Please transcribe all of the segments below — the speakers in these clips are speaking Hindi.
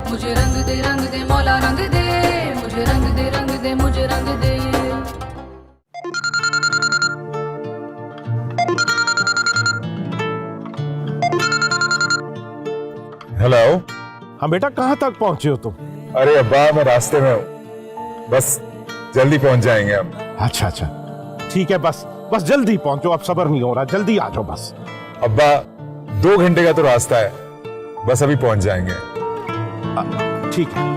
मुझे रंग दे मौला रंग दे, मुझे रंग दे मुझे रंग दे। हेलो। हाँ बेटा, कहाँ तक पहुंचे हो तुम? अरे अब्बा, मैं रास्ते में हूँ, बस जल्दी पहुंच जाएंगे हम। अच्छा अच्छा, ठीक है, बस जल्दी पहुंचो, अब सब्र नहीं हो रहा, जल्दी आ जाओ बस। अब्बा 2 घंटे का तो रास्ता है, बस अभी पहुंच जाएंगे। ठीक है।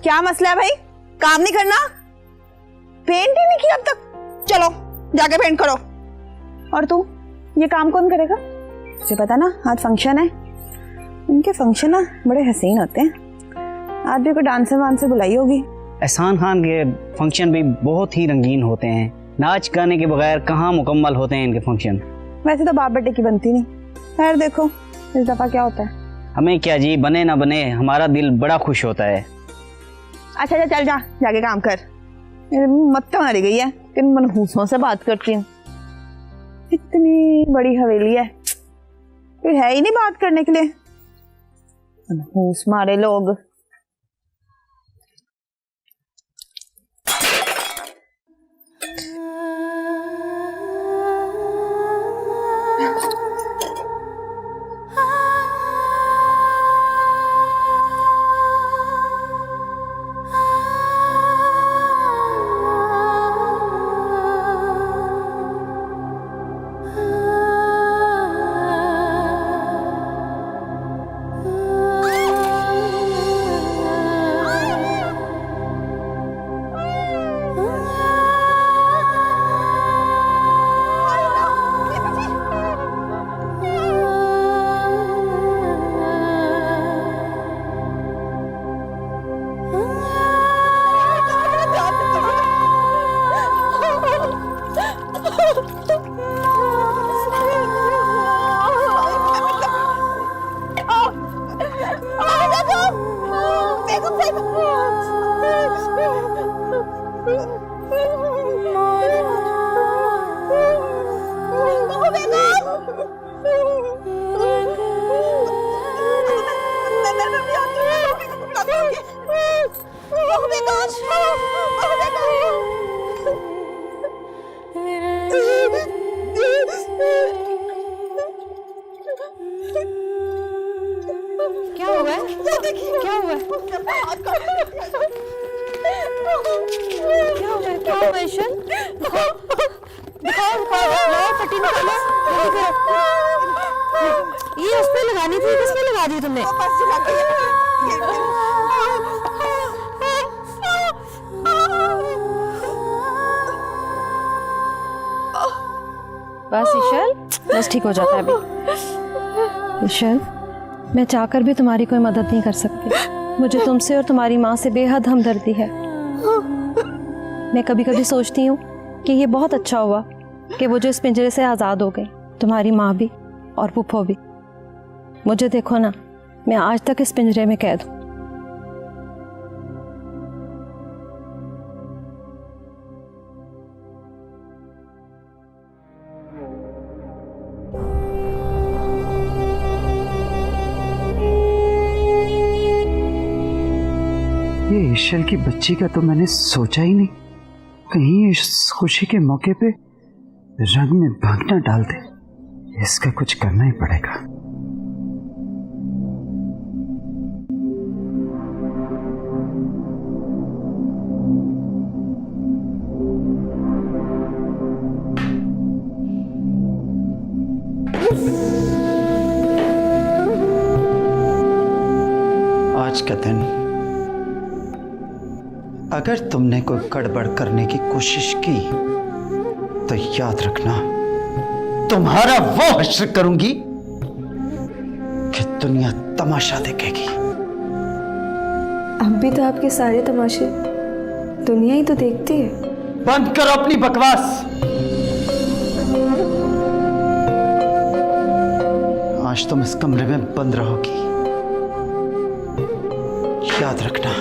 क्या मसला है भाई? काम नहीं करना? पेंट ही नहीं किया अब तक? चलो जाके पेंट करो। और तू, ये काम कौन करेगा? तुझे पता ना आज फंक्शन है। इनके फंक्शन ना बड़े हसीन होते हैं। आज भी कोई डांसर वांसर बुलाई होगी। एहसान खान के फंक्शन भी बहुत ही रंगीन होते हैं। नाच गाने के बगैर कहाँ मुकम्मल होते हैं इनके फंक्शन। वैसे तो बाप बेटे की बनती नहीं। खैर देखो इस दफा क्या होता है। हमें क्या जी, बने ना बने हमारा दिल बड़ा खुश होता है। अच्छा चल जा, जाके काम कर। मेरे मुंह मत्ता मारी गई है, किन मनहूसों से बात करती हूँ। इतनी बड़ी हवेली है, कोई है ही नहीं बात करने के लिए। मनहूस मारे लोग। क्या हुआ है? क्या हुआ है? क्या हुआ है? क्या हुआ है ईशन? दिखाओ पट्टी निकालो। ये उस पे लगानी थी, किस पे लगा दी तुमने? बस ईशन, बस ठीक हो जाता है अभी। ईशन, मैं चाहकर भी तुम्हारी कोई मदद नहीं कर सकती। मुझे तुमसे और तुम्हारी माँ से बेहद हमदर्दी है। मैं कभी कभी सोचती हूँ कि ये बहुत अच्छा हुआ कि वो जो इस पिंजरे से आज़ाद हो गई, तुम्हारी माँ भी और पुप्पो भी। मुझे देखो ना, मैं आज तक इस पिंजरे में कैद हूँ। ये ईशल की बच्ची का तो मैंने सोचा ही नहीं। कहीं इस खुशी के मौके पे रंग में भाग ना डाल दे। इसका कुछ करना ही पड़ेगा। आज का दिन अगर तुमने कोई गड़बड़ करने की कोशिश की तो याद रखना, तुम्हारा वो हश्र करूंगी कि दुनिया तमाशा देखेगी। अब भी तो आपके सारे तमाशे दुनिया ही तो देखती है। बंद करो अपनी बकवास। आज तुम इस कमरे में बंद रहोगी, याद रखना।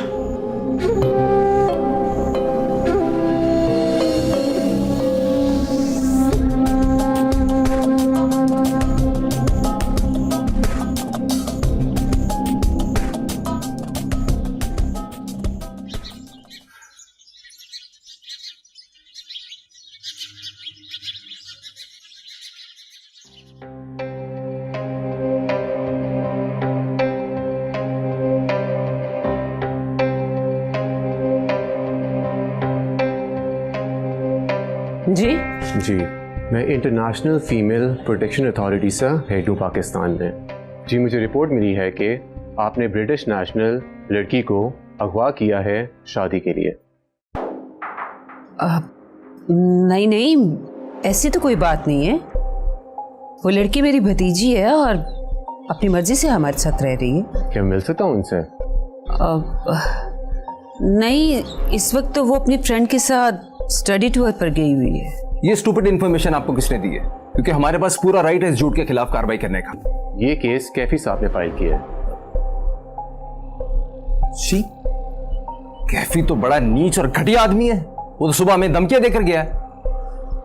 जी जी, मैं इंटरनेशनल फीमेल प्रोटेक्शन अथॉरिटी से हेड हूँ पाकिस्तान में। जी, मुझे रिपोर्ट मिली है कि आपने ब्रिटिश नेशनल लड़की को अगवा किया है शादी के लिए। नहीं नहीं, ऐसी तो कोई बात नहीं है। वो लड़की मेरी भतीजी है और अपनी मर्जी से हमारे साथ रह रही है। क्या मिल सकता हूँ उनसे? नहीं, इस वक्त तो वो अपनी फ्रेंड के साथ स्टडी टूर पर गई हुई है। ये स्टूपिड इन्फॉर्मेशन आपको किसने दी है? क्योंकि हमारे पास पूरा राइट है इस झूठ के खिलाफ कार्रवाई करने का। ये केस कैफी साहब ने फाइल किया है। शी, कैफी तो बड़ा नीच और घटिया आदमी है। वो तो सुबह हमें धमकियां देकर गया है।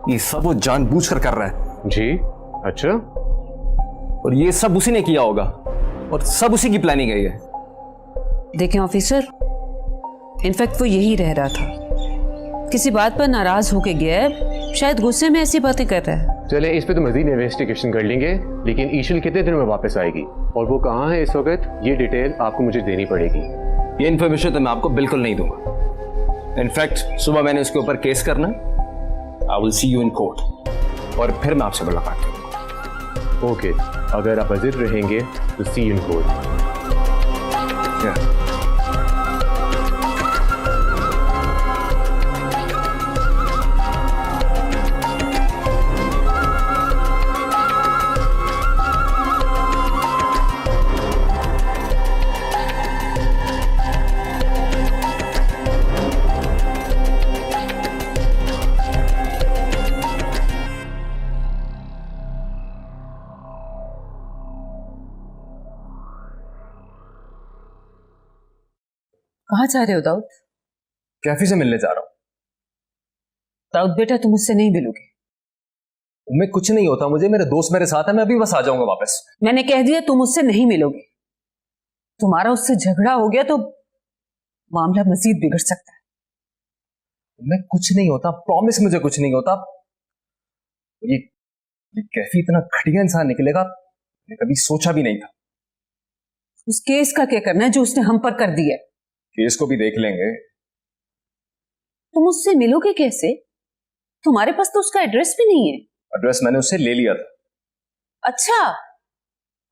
ये सब वो जानबूझकर कर रहा है। जी, अच्छा। और ये सब उसी ने किया होगा और सब उसी की प्लानिंग है ये। देखें ऑफिसर, इनफैक्ट वो यही रह रहा था, किसी बात पर नाराज होके गया है, शायद गुस्से में ऐसी बातें कर रहा है। चले, इस पे तो मजीद इन्वेस्टिगेशन कर लेंगे, लेकिन ईशल कितने दिनों में वापस आएगी और वो कहाँ है इस वक्त, ये डिटेल आपको मुझे देनी पड़ेगी। ये इन्फॉर्मेशन तो मैं आपको बिल्कुल नहीं दूंगा। इनफैक्ट सुबह मैंने उसके ऊपर केस करना। I will see you in court और फिर मैं आपसे मुलाकात करूंगा। ओके, अगर आप हाजिर रहेंगे तो सी यू इन कोर्ट। कहाँ जा रहे हो दाऊद? कैफी से मिलने जा रहा हूँ। दाऊद बेटा, तुम मुझसे नहीं मिलोगे। मैं कुछ नहीं होता मुझे, मेरे दोस्त मेरे साथ है, मैं अभी बस आ जाऊंगा वापस। मैंने कह दिया तुम मुझसे नहीं मिलोगे। तुम्हारा उससे झगड़ा हो गया तो मामला मजीद बिगड़ सकता है। मैं कुछ नहीं होता, प्रॉमिस, मुझे कुछ नहीं होता। ये कैफी इतना घटिया इंसान निकलेगा मैंने कभी सोचा भी नहीं था। उस केस का क्या करना है जो उसने हम पर कर दिया? केस को भी देख लेंगे। तुम उससे मिलोगे कैसे? तुम्हारे पास तो उसका एड्रेस भी नहीं है। एड्रेस मैंने उससे ले लिया था। अच्छा,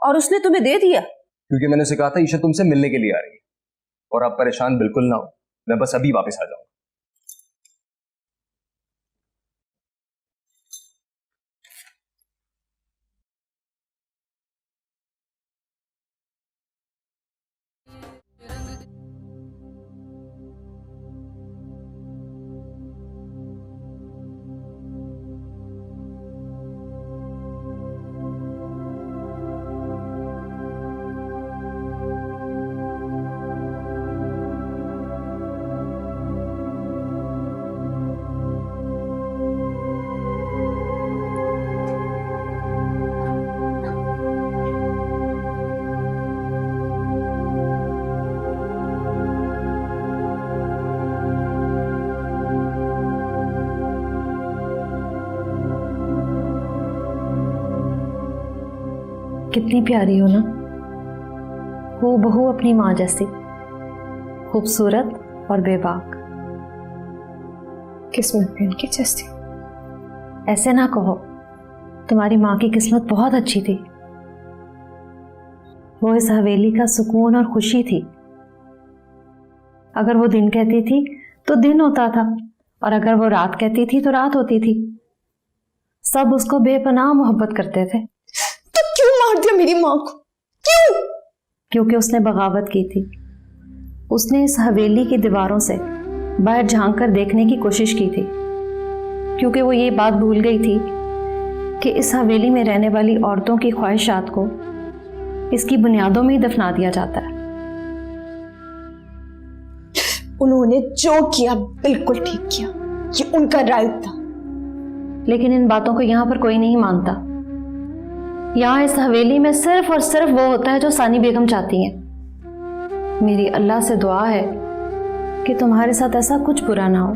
और उसने तुम्हें दे दिया? क्योंकि मैंने उसे कहा था ईशा तुमसे मिलने के लिए आ रही है और आप परेशान बिल्कुल ना हो, मैं बस अभी वापस आ जाऊंगा। कितनी प्यारी हो ना, वो बहू अपनी माँ जैसी, खूबसूरत और बेबाक। किस्मत भी उनकी जैसी। ऐसे ना कहो, तुम्हारी माँ की किस्मत बहुत अच्छी थी। वो इस हवेली का सुकून और खुशी थी। अगर वो दिन कहती थी तो दिन होता था, और अगर वो रात कहती थी तो रात होती थी। सब उसको बेपनाह मोहब्बत करते थे। तो क्यों मार दिया मेरी माँ को? क्यों? क्योंकि उसने बगावत की थी। उसने इस हवेली की दीवारों से बाहर झांक कर देखने की कोशिश की थी, क्योंकि वो ये बात भूल गई थी कि इस हवेली में रहने वाली औरतों की ख्वाहिशात को इसकी बुनियादों में ही दफना दिया जाता है। उन्होंने जो किया बिल्कुल ठीक किया, ये उनका राइट था। लेकिन इन बातों को यहाँ पर कोई नहीं मानता। यहाँ इस हवेली में सिर्फ और सिर्फ वो होता है जो सानी बेगम चाहती हैं। मेरी अल्लाह से दुआ है कि तुम्हारे साथ ऐसा कुछ बुरा ना हो।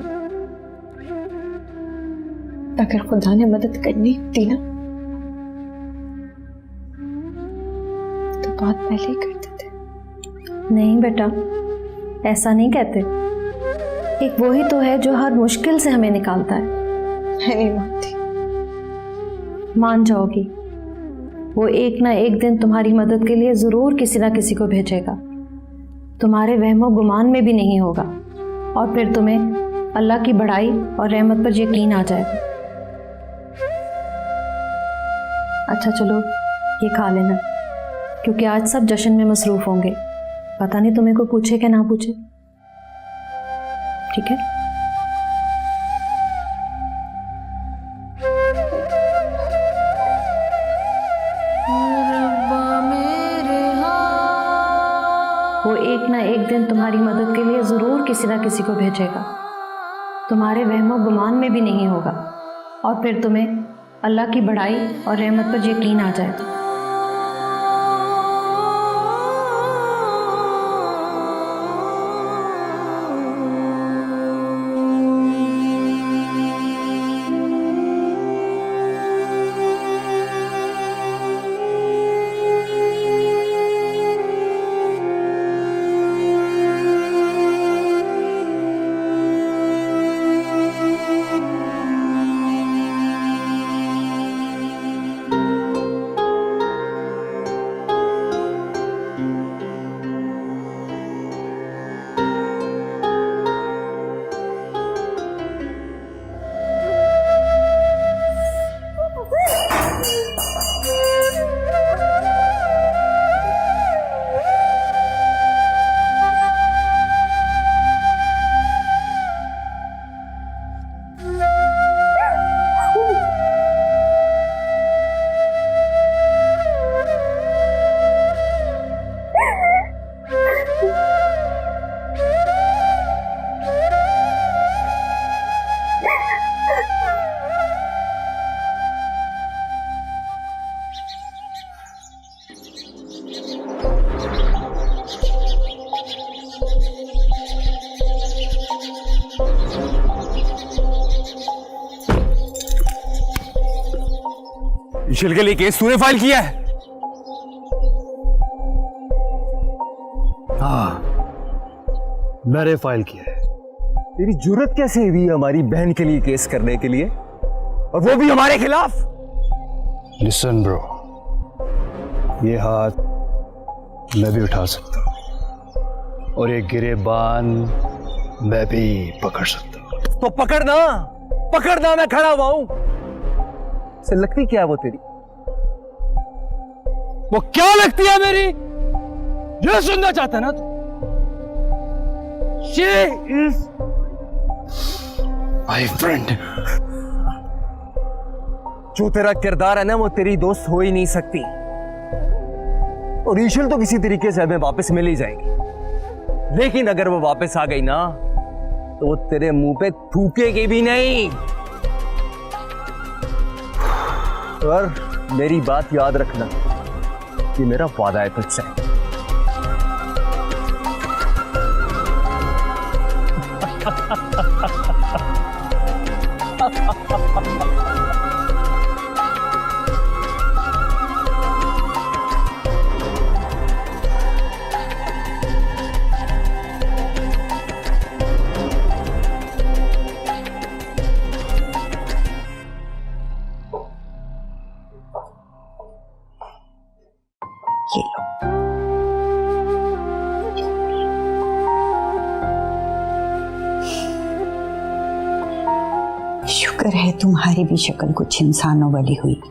अगर खुदा ने मदद करनी होती ना तो बात पहले ही कर देते। नहीं बेटा, ऐसा नहीं कहते। एक वो ही तो है जो हर मुश्किल से हमें निकालता है। मैं नहीं मानती। मान जाओगी, वो एक ना एक दिन तुम्हारी मदद के लिए जरूर किसी ना किसी को भेजेगा। तुम्हारे वहमो गुमान में भी नहीं होगा और फिर तुम्हें अल्लाह की बड़ाई और रहमत पर यकीन आ जाएगा। अच्छा चलो ये खा लेना, क्योंकि आज सब जश्न में मसरूफ होंगे। पता नहीं तुम्हें को पूछे क्या ना पूछे। ठीक है? वो एक ना एक दिन तुम्हारी मदद के लिए जरूर किसी ना किसी को भेजेगा। तुम्हारे वहमो गुमान में भी नहीं होगा और फिर तुम्हें अल्लाह की बड़ाई और रहमत पर यकीन आ जाएगा। ईशल के लिए केस तूने फाइल किया है? हाँ, मैंने फाइल किया है। तेरी जुर्रत कैसे हुई हमारी बहन के लिए केस करने के लिए, और वो भी हमारे खिलाफ? लिसन ब्रो, ये हाथ मैं भी उठा सकता हूं और ये गिरेबान मैं भी पकड़ सकता हूं। तो पकड़ना, पकड़ना, मैं खड़ा हुआ हूं। से लगती क्या है वो तेरी? वो क्या लगती है मेरी? ये सुनना चाहता है ना तू? She is my friend। जो तेरा किरदार है ना, वो तेरी दोस्त हो ही नहीं सकती। और ईशल तो किसी तरीके से हमें वापस मिल ही जाएगी, लेकिन अगर वो वापस आ गई ना तो वो तेरे मुंह पे थूकेगी भी नहीं। और मेरी बात याद रखना, ये मेरा वादा है तुझसे। ये लो। शुक्र है तुम्हारी भी शक्ल कुछ इंसानों वाली हुई।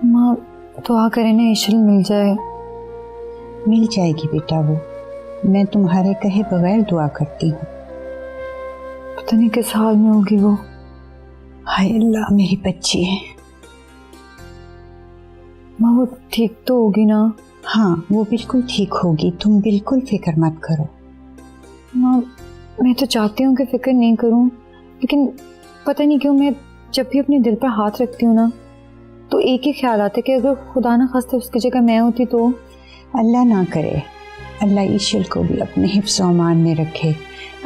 माँ दुआ करे ना ईशल मिल जाए। मिल जाएगी बेटा, वो मैं तुम्हारे कहे बगैर दुआ करती हूँ। पता नहीं किस हाल में होगी वो। हाय अल्लाह, मेरी बच्ची है। माँ वो ठीक तो होगी ना? हाँ वो बिल्कुल ठीक होगी, तुम बिल्कुल फिक्र मत करो। माँ मैं तो चाहती हूँ कि फिक्र नहीं करूँ, लेकिन पता नहीं क्यों मैं जब भी अपने दिल पर हाथ रखती हूँ ना तो एक ही ख्याल आता है कि अगर खुदा ना खास्ते उसकी जगह मैं होती तो। अल्लाह ना करे, अल्लाह ईशल को भी अपने हिफ्ज़ व अमान में रखे।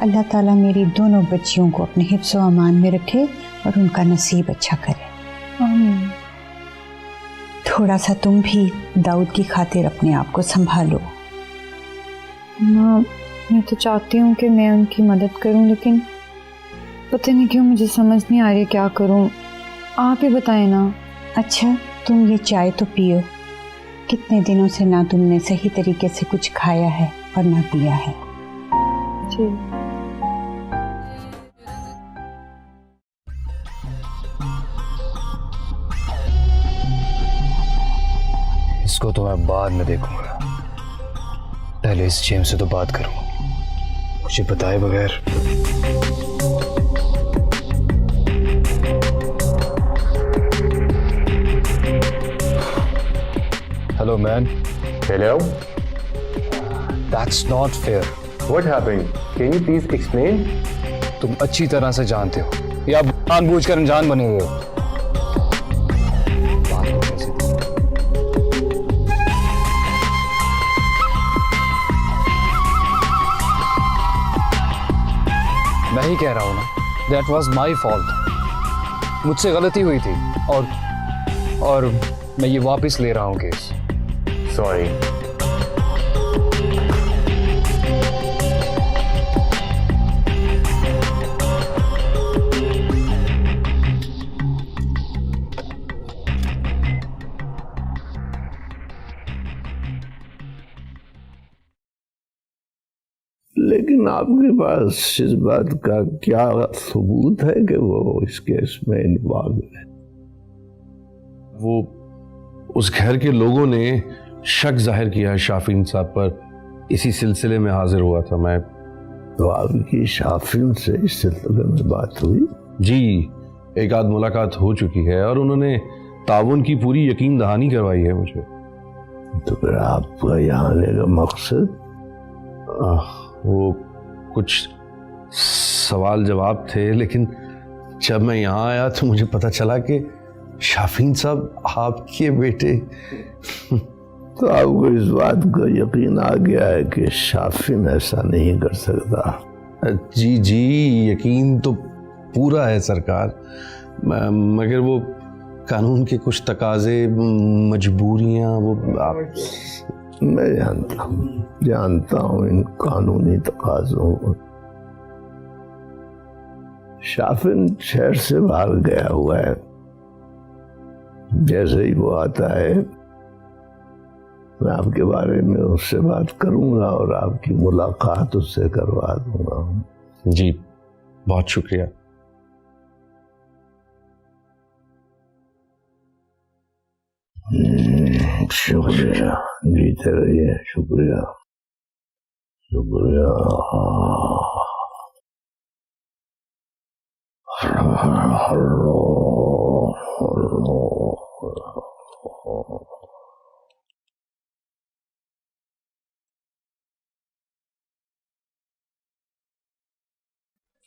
अल्लाह ताला मेरी दोनों बच्चियों को अपने हिफ्ज़ व अमान में रखे और उनका नसीब अच्छा करे। आमीन। थोड़ा सा तुम भी दाऊद की खातिर अपने आप को संभालो। माँ मैं तो चाहती हूँ कि मैं उनकी मदद करूँ, लेकिन पता नहीं क्यों मुझे समझ नहीं आ रही क्या करूँ। आप ही बताएं ना। अच्छा तुम ये चाय तो पियो, कितने दिनों से ना तुमने सही तरीके से कुछ खाया है और ना पिया है। जी। इसको तो मैं बाद में देखूंगा, पहले इस जेम से तो बात करूंगा, मुझे बताए बगैर। Hello man. Hello. That's not fair. What happened? Can you please explain? तुम अच्छी तरह से जानते हो या जानबूझकर अनजान बने हुए हो। मैं ही कह रहा हूं ना, That was my fault. मुझसे गलती हुई थी और मैं ये वापस ले रहा हूं केस। Sorry. लेकिन आपके पास इस बात का क्या सबूत है कि वो इस केस में इन्वॉल्व है? वो उस घर के लोगों ने शक जाहिर किया है शाफीन साहब पर, इसी सिलसिले में हाजिर हुआ था मैं। तो आपकी शाफीन से इस सिलसिले में बात हुई? जी, एक आध मुलाकात हो चुकी है और उन्होंने ताउन की पूरी यकीन दहानी करवाई है मुझे। तो फिर आपका यहाँ आने का मकसद? वो कुछ सवाल जवाब थे, लेकिन जब मैं यहाँ आया तो मुझे पता चला कि शाफीन साहब आपके बेटे। तो आपको इस बात का यकीन आ गया है कि शाफीन ऐसा नहीं कर सकता? जी जी, यकीन तो पूरा है सरकार, मगर वो कानून के कुछ तकाजे, मजबूरियां, वो आप। मैं जानता हूँ इन कानूनी तकाजों को। शाफिन शहर से भाग गया हुआ है, जैसे ही वो आता है मैं आपके बारे में उससे बात करूंगा और आपकी मुलाकात उससे करवा दूंगा। जी, बहुत शुक्रिया। शुक्रिया, जीते रहिए। शुक्रिया शुक्रिया।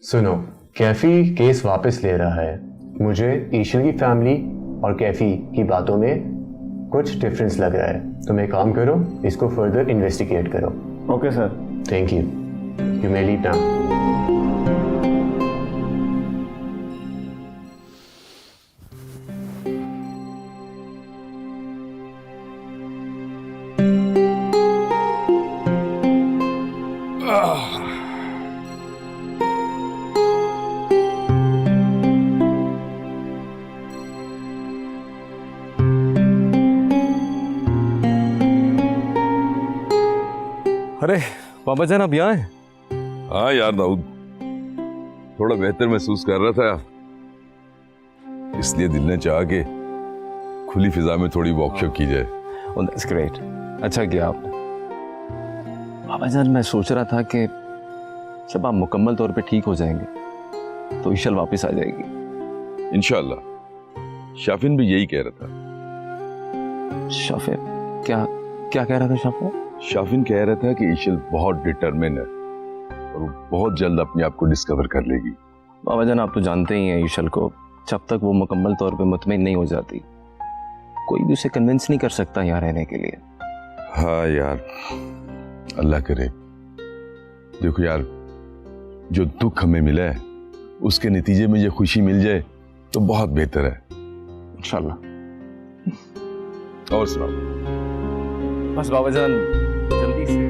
सुनो, कैफी केस वापस ले रहा है। मुझे ईशल की फैमिली और कैफी की बातों में कुछ डिफरेंस लग रहा है। तुम एक काम करो, इसको फर्दर इन्वेस्टिगेट करो। Okay sir. Thank you. You may leave now. अरे बाबा जान, आप यहाँ हैं? हाँ यार दाऊद, थोड़ा बेहतर महसूस कर रहा था, इसलिए दिल ने चाहा कि खुली फिजा में थोड़ी वॉकशॉप की जाए। Oh, that's great. अच्छा किया आपने। बाबा जान, मैं सोच रहा था कि जब आप मुकम्मल तौर पे ठीक हो जाएंगे तो ईशल वापस आ जाएगी। इंशाल्लाह। शाफिन भी यही कह रहा था। शाफिर क्या क्या कह रहा था शाफिर? शाफिन कह रहा था कि ईशल बहुत डिटरमिन है और वो बहुत जल्द अपने आप को डिस्कवर कर लेगी। बाबा जान, आप तो जानते ही हैं ईशल को, जब तक वो मुकम्मल तौर पे मुतमईन नहीं हो जाती कोई भी उसे कन्विंस नहीं कर सकता यहाँ रहने के लिए। हाँ यार, अल्लाह करे। देखो यार, जो दुख हमें मिला है उसके नतीजे में ये खुशी मिल जाए तो बहुत बेहतर है। इंशाल्लाह। और सुनाओ। बस बाबा जान जल्दी से।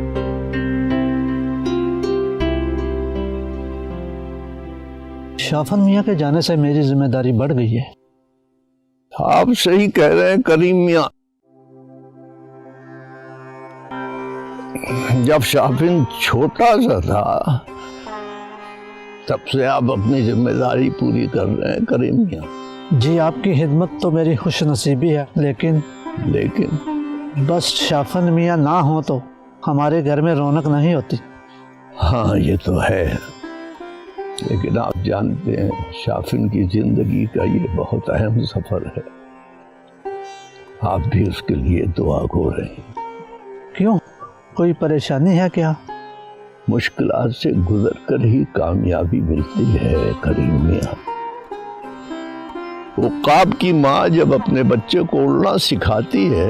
शाफन मियाँ के जाने से मेरी जिम्मेदारी बढ़ गई है। आप सही कह रहे हैं करीम मियाँ। जब शाफिन छोटा सा था तब से आप अपनी जिम्मेदारी पूरी कर रहे हैं करीम मियाँ। जी, आपकी खिदमत तो मेरी खुश नसीबी है, लेकिन बस शाफन मियाँ ना हो तो हमारे घर में रौनक नहीं होती। हाँ ये तो है, लेकिन आप जानते हैं शाफिन की जिंदगी का ये बहुत अहम सफर है। आप भी उसके लिए दुआ को रहे हैं। क्यों, कोई परेशानी है क्या? मुश्किलात से गुजर कर ही कामयाबी मिलती है करीम मियाँ। उकाब की माँ जब अपने बच्चे को उड़ना सिखाती है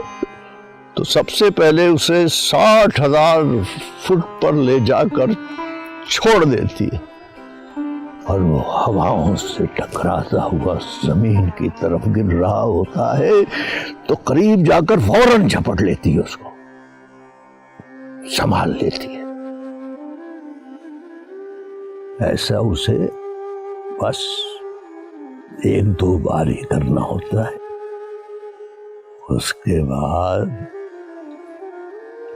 तो सबसे पहले उसे 60,000 फुट पर ले जाकर छोड़ देती है और वो हवाओं से टकराता हुआ जमीन की तरफ गिर रहा होता है तो करीब जाकर फौरन झपट लेती है, उसको संभाल लेती है। ऐसा उसे बस 1-2 बार ही करना होता है। उसके बाद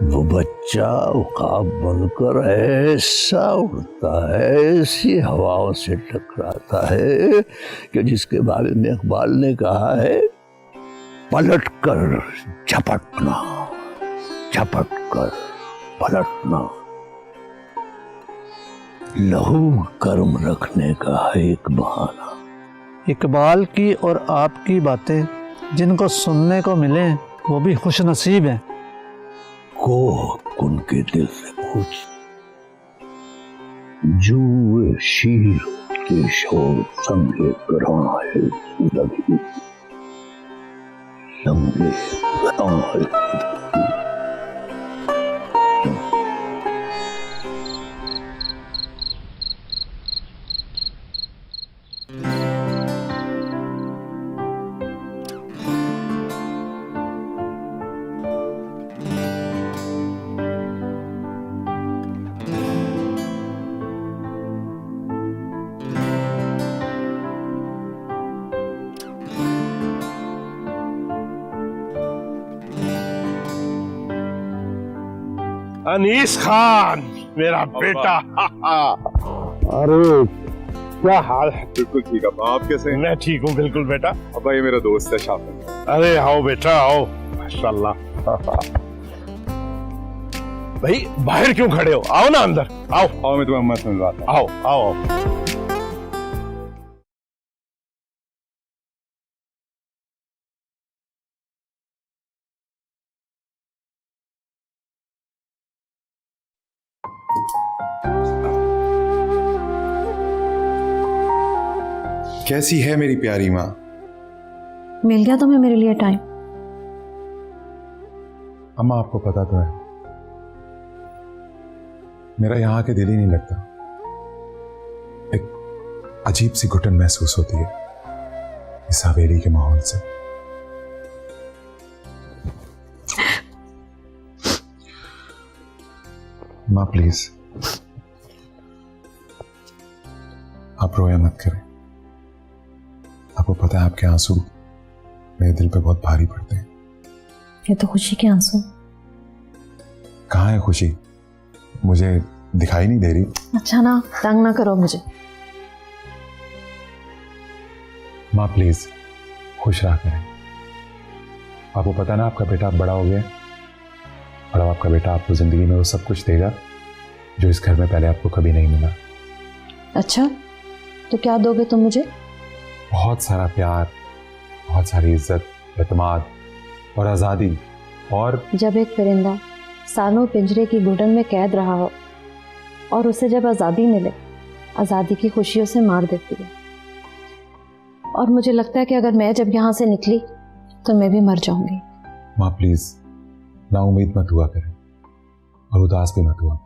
वो बच्चा उकाब बनकर ऐसा उड़ता है, ऐसी हवाओं से टकराता है कि जिसके बारे में इकबाल ने कहा है, पलट कर झपटना, झपट कर पलटना। लहू गर्म रखने का एक बहाना। इकबाल की और आपकी बातें जिनको सुनने को मिले वो भी खुश नसीब हैं। को उनके दिल से पूछ, जुए शीर के शोर संगे कराए लगी, संगे कराए। अनीस खान, मेरा बेटा। अरे क्या हाल है? बिल्कुल ठीक है। आप कैसे हैं? मैं ठीक हूँ बिल्कुल बेटा। अब्बा ये मेरा दोस्त है शाफिन। अरे आओ बेटा आओ, माशाल्लाह। भाई बाहर क्यों खड़े हो, आओ ना अंदर। आओ आओ, मैं तुम्हें अम्मा से मिलवाता हूँ। आओ आओ आओ। कैसी है मेरी प्यारी माँ? मिल गया तुम्हें मेरे लिए टाइम? अम्मा आपको पता तो है मेरा यहाँ के दिल ही नहीं लगता। एक अजीब सी घुटन महसूस होती है इस हवेली के माहौल से। माँ प्लीज आप रोया मत करें। आपको पता है आपके आंसू मेरे दिल पे बहुत भारी पड़ते हैं। ये तो खुशी के आंसू। कहाँ है खुशी? मुझे दिखाई नहीं दे रही। अच्छा ना, तंग ना करो मुझे। माँ प्लीज खुश रहा करें। आपको पता है ना आपका बेटा अब बड़ा हो गया और अब आपका बेटा आपको जिंदगी में वो सब कुछ देगा जो इस घर में पहले आपको कभी नहीं मिला। अच्छा, तो क्या दोगे तुम मुझे? बहुत सारा प्यार, बहुत सारी इज्जत, एतमाद और आज़ादी। और जब एक परिंदा सालों पिंजरे की घुटन में कैद रहा हो और उसे जब आज़ादी मिले, आज़ादी की खुशियों से मार देती है। और मुझे लगता है कि अगर मैं जब यहाँ से निकली तो मैं भी मर जाऊंगी। माँ प्लीज ना उम्मीद मत हुआ करें और उदास भी मत हुआ करें।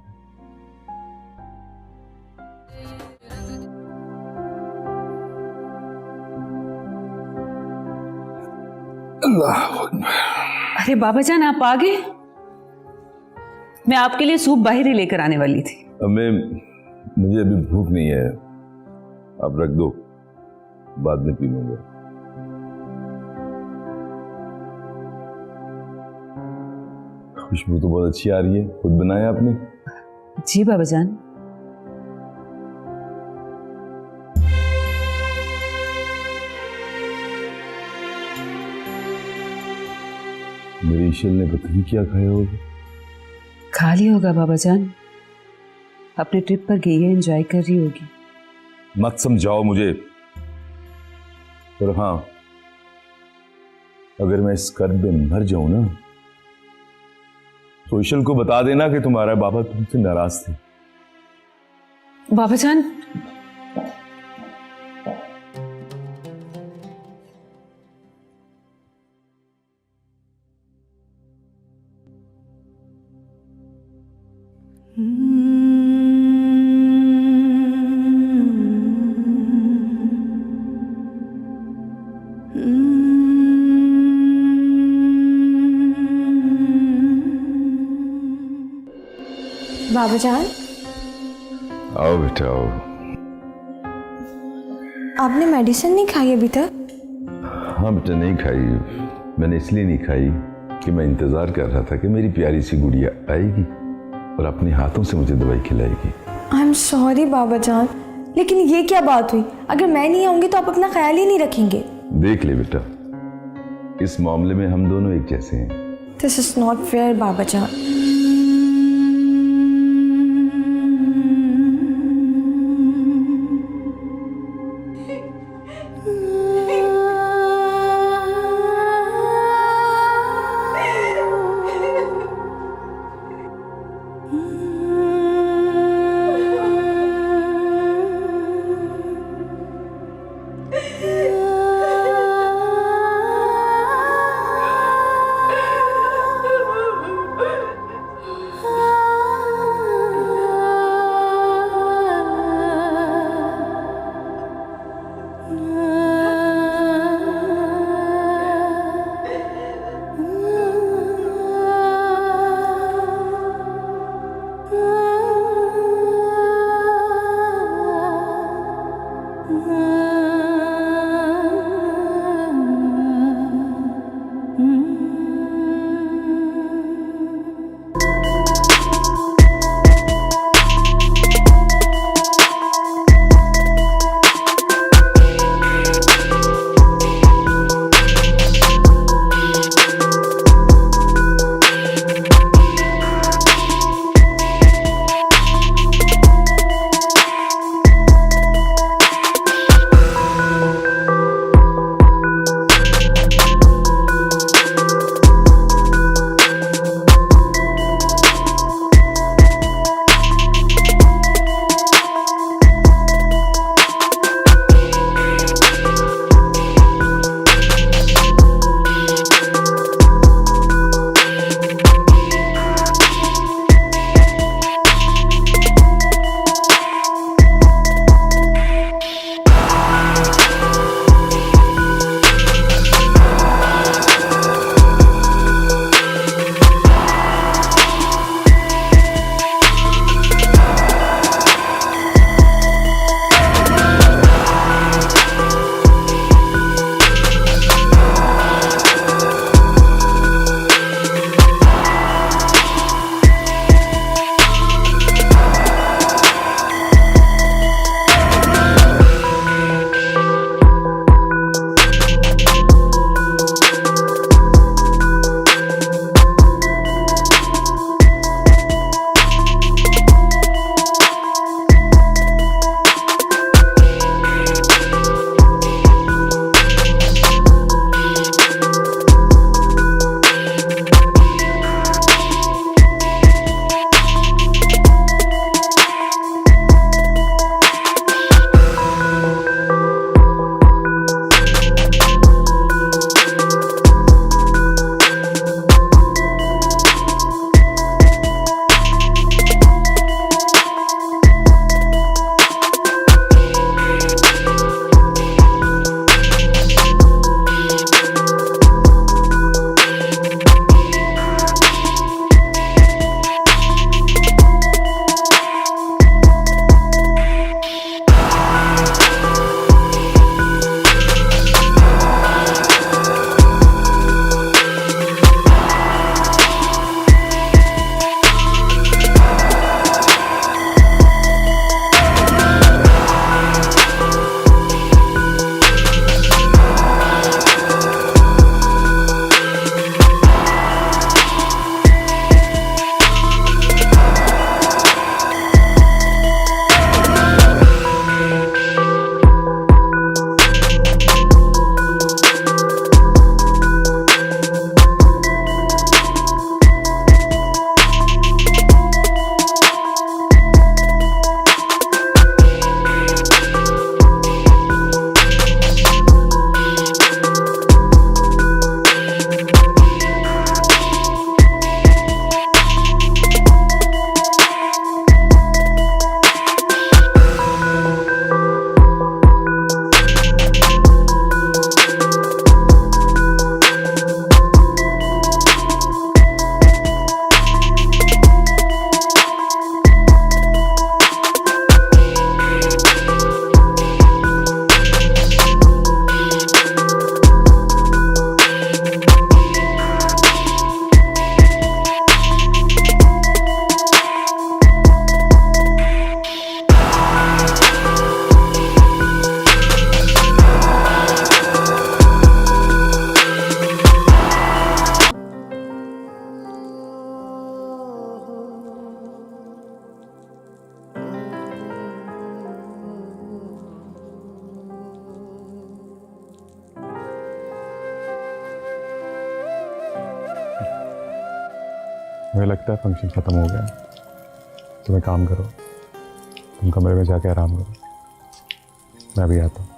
अरे बाबा जान, आप आ गए? मैं आपके लिए सूप बाहर ही लेकर आने वाली थी। मुझे अभी भूख नहीं है, आप रख दो, बाद में पी लूंगा। खुशबू तो बहुत अच्छी आ रही है, खुद बनाया आपने? जी बाबा जान। मेरी ईशल ने पता नहीं क्या खाया होगा। खा लिया होगा बाबा जान, अपने ट्रिप पर गई है, एंजॉय कर रही होगी। मत समझाओ मुझे। और हाँ, अगर मैं इस कर्ब में मर जाऊं ना, तो ईशल को बता देना कि तुम्हारा बाबा तुमसे नाराज थे। बाबा जान, बाबा जान, आओ बेटा आओ। आपने मेडिसिन नहीं खाई अभी तक? हाँ बेटा, नहीं खाई। मैंने इसलिए नहीं खाई कि मैं इंतजार कर रहा था कि मेरी प्यारी सी गुड़िया आएगी और अपने हाथों से मुझे दवाई खिलाएगी। आई एम सॉरी बाबा जान, लेकिन ये क्या बात हुई? अगर मैं नहीं आऊंगी तो आप अपना ख्याल ही नहीं रखेंगे। देख ले बेटा, इस मामले में हम दोनों एक जैसे हैं। दिस इज नॉट फेयर बाबा जान। मुझे लगता है फंक्शन ख़त्म हो गया। तुम एक काम करो, तुम कमरे में जाके आराम करो, मैं भी आता हूँ।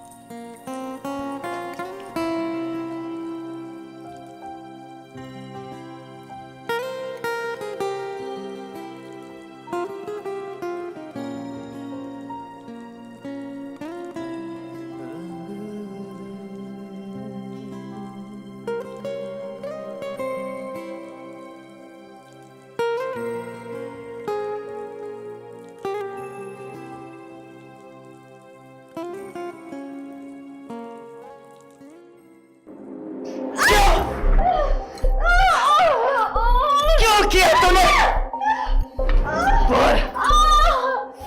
क्यों किया तूने? बोल,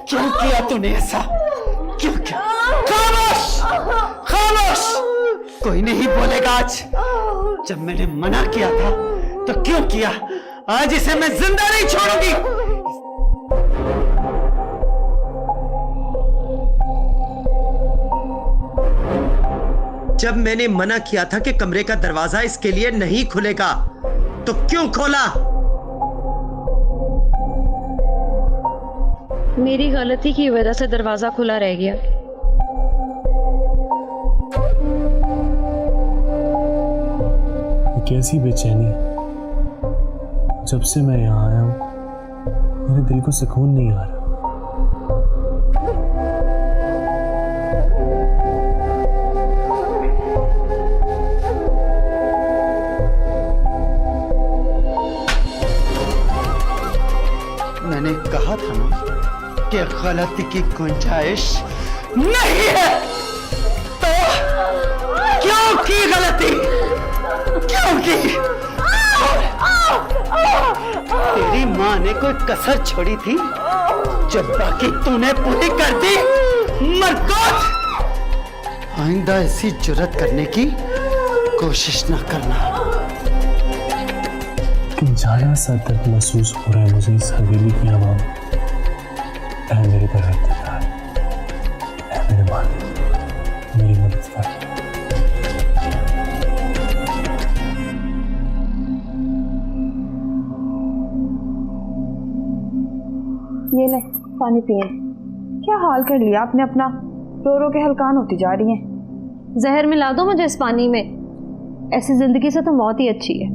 क्यों किया तूने ऐसा? क्यों किया? खामोश, खामोश। कोई नहीं बोलेगा आज। जब मैंने मना किया था तो क्यों किया? आज इसे मैं जिंदा नहीं छोड़ूंगी। जब मैंने मना किया था कि कमरे का दरवाजा इसके लिए नहीं खुलेगा, तो क्यों खोला? मेरी गलती की वजह से दरवाजा खुला रह गया। कैसी बेचैनी, जब से मैं यहाँ आया हूं मेरे दिल को सुकून नहीं आ रहा। मैंने कहा था ना कि गलती की गुंजाइश नहीं है, तो क्यों की गलती? क्यों की? तेरी माँ ने कोई कसर छोड़ी थी जो बाकी तूने पूरी कर दी? मरकत, आइंदा ऐसी जुर्रत करने की कोशिश न करना। जाना सा दर्द महसूस हो रहा है मुझे इस हवेली की हवा में। ऐ मेरे परवरदिगार, ऐ मेरे मालिक, मेरी मदद कर। ये ले पानी पिए। क्या हाल कर लिया आपने अपना, रो रो के हलकान होती जा रही हैं। जहर मिला दो मुझे इस पानी में, ऐसी जिंदगी से तो मौत ही अच्छी है।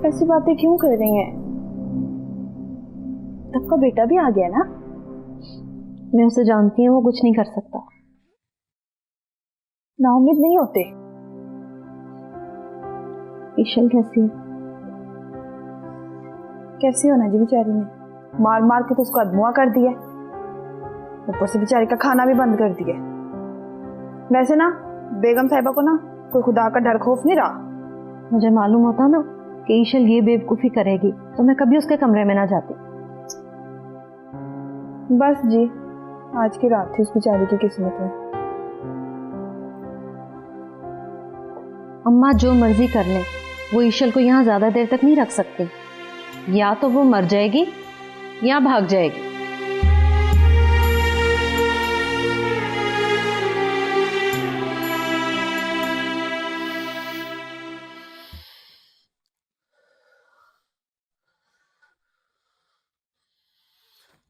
ऐसी बातें क्यों कर रही हैं? तब का बेटा भी आ गया ना। मैं उसे जानती हूँ, वो कुछ नहीं कर सकता। नाउम्मीद नहीं होते। ईशल कैसी है? कैसी होना जी बेचारी ने, मार मार के तो उसको अधमुआ कर दिया, ऊपर से बेचारी का खाना भी बंद कर दिया। वैसे ना बेगम साहिबा को ना कोई खुदा का डर खौफ नहीं रहा। मुझे मालूम होता ना कि ईशल ये बेवकूफ़ी करेगी तो मैं कभी उसके कमरे में ना जाती। बस जी, आज की रात थी उस बेचारी की किस्मत में। अम्मा जो मर्जी कर ले, वो ईशल को यहाँ ज्यादा देर तक नहीं रख सकती। या तो वो मर जाएगी या भाग जाएगी।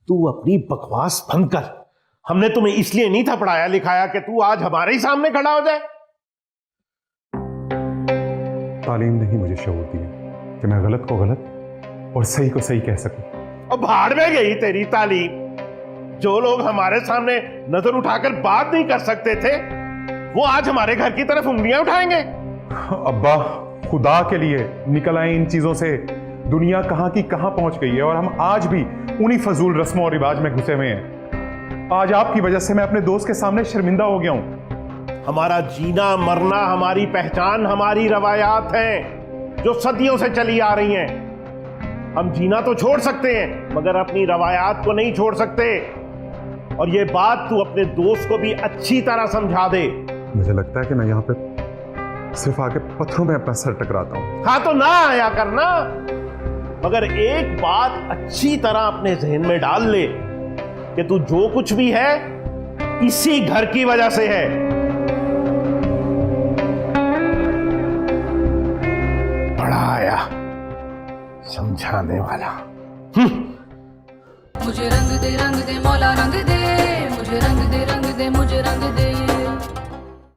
तू अपनी बकवास बंद कर। हमने तुम्हें इसलिए नहीं था पढ़ाया लिखाया कि तू आज हमारे ही सामने खड़ा हो जाए। तालीम नहीं मुझे शऊर दिया कि मैं गलत को गलत और सही को सही कह सकूं। अब भाड़ में गई तेरी तालीम। जो लोग हमारे सामने नजर उठाकर बात नहीं कर सकते थे, वो आज हमारे घर की तरफ उंगलियां उठाएंगे। अब्बा, खुदा के लिए निकल आए इन चीजों से। दुनिया कहां की कहां पहुंच गई है और हम आज भी उन्हीं फजूल रस्मों और रिवाज में घुसे हुए हैं। आज आपकी वजह से मैं अपने दोस्त के सामने शर्मिंदा हो गया हूं। हमारा जीना मरना, हमारी पहचान, हमारी रवायात हैं जो सदियों से चली आ रही हैं। हम जीना तो छोड़ सकते हैं मगर अपनी रवायात को नहीं छोड़ सकते। और ये बात तू अपने दोस्त को भी अच्छी तरह समझा दे। मुझे लगता है कि मैं यहाँ पे सिर्फ आके पत्थरों में अपना सर टकराता हूँ। हाँ तो ना आया करना, मगर एक बात अच्छी तरह अपने जहन में डाल ले कि तू जो कुछ भी है इसी घर की वजह से है। बड़ा आया समझाने वाला। मुझे रंग दे मौला रंग दे, मुझे रंग दे मुझे रंग दे।